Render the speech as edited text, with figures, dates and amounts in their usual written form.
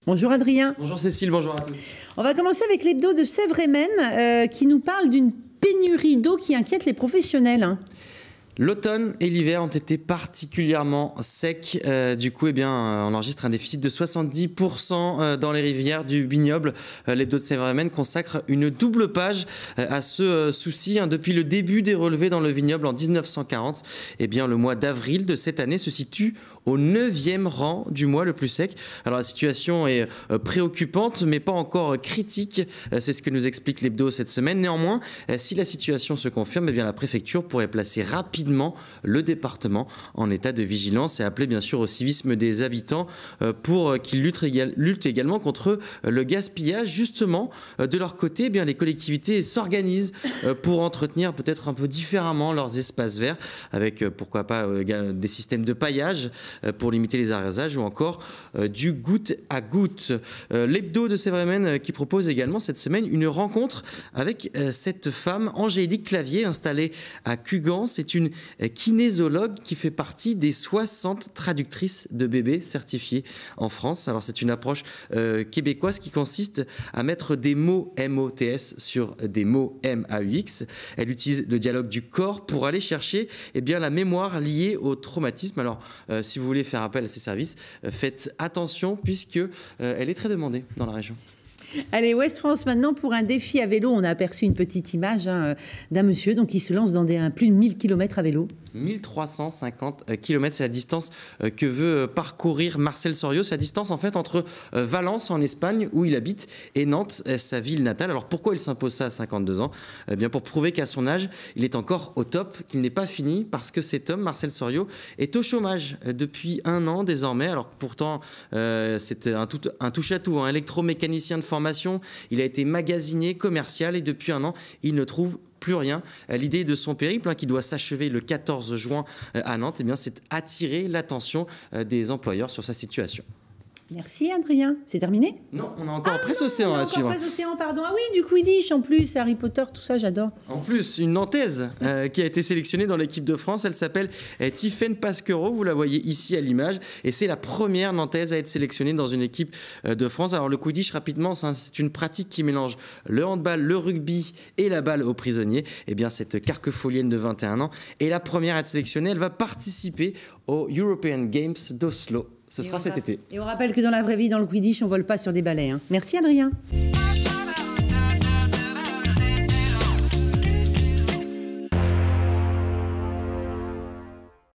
Bonjour Adrien. Bonjour Cécile, bonjour à tous. On va commencer avec l'hebdo de Sèvres et Maine qui nous parle d'une pénurie d'eau qui inquiète les professionnels. L'automne et l'hiver ont été particulièrement secs. Du coup, on enregistre un déficit de 70% dans les rivières du vignoble. L'hebdo de Sèvres et Maine consacre une double page à ce souci. Depuis le début des relevés dans le vignoble en 1940, le mois d'avril de cette année se situe au 9e rang du mois le plus sec. Alors la situation est préoccupante, mais pas encore critique. C'est ce que nous explique l'hebdo cette semaine. Néanmoins, si la situation se confirme, la préfecture pourrait placer rapidement le département en état de vigilance et appeler bien sûr au civisme des habitants pour qu'ils luttent également contre le gaspillage. Justement, de leur côté, les collectivités s'organisent pour entretenir peut-être un peu différemment leurs espaces verts avec pourquoi pas des systèmes de paillage pour limiter les arrosages ou encore du goutte à goutte. L'hebdo de Sèvres et Maine qui propose également cette semaine une rencontre avec cette femme Angélique Clavier installée à Cugans. C'est une kinésologue qui fait partie des 60 traductrices de bébés certifiées en France. Alors c'est une approche québécoise qui consiste à mettre des mots MOTS sur des mots MAUX. Elle utilise le dialogue du corps pour aller chercher la mémoire liée au traumatisme. Alors si vous voulez faire appel à ces services, faites attention puisque elle est très demandée dans la région. Allez, Ouest France maintenant pour un défi à vélo. On a aperçu une petite image d'un monsieur qui se lance dans plus de 1000 km à vélo. 1350 km, c'est la distance que veut parcourir Marcel Soriot. C'est la distance en fait entre Valence en Espagne où il habite et Nantes, sa ville natale. Alors pourquoi il s'impose ça à 52 ans ? Pour prouver qu'à son âge, il est encore au top, qu'il n'est pas fini parce que cet homme, Marcel Soriot, est au chômage depuis 1 an désormais. Alors pourtant, c'est un touche-à-tout, électromécanicien de formation. Il a été magasinier, commercial et depuis 1 an, il ne trouve plus rien. L'idée de son périple, qui doit s'achever le 14 juin à Nantes, c'est attirer l'attention des employeurs sur sa situation. Merci Adrien. C'est terminé ? Non, on a encore Presse Océan à suivre. Presse Océan, pardon. Ah oui, du Quidditch en plus, Harry Potter, tout ça, j'adore. En plus, une Nantaise qui a été sélectionnée dans l'équipe de France. Elle s'appelle Tiffaine Pasquereau. Vous la voyez ici à l'image. Et c'est la première Nantaise à être sélectionnée dans une équipe de France. Alors le Quidditch, rapidement, c'est une pratique qui mélange le handball, le rugby et la balle aux prisonniers. Cette carquefolienne de 21 ans est la première à être sélectionnée. Elle va participer aux European Games d'Oslo. Ce sera cet été. Et on rappelle que dans la vraie vie, dans le Quidditch, on ne vole pas sur des balais. Merci Adrien.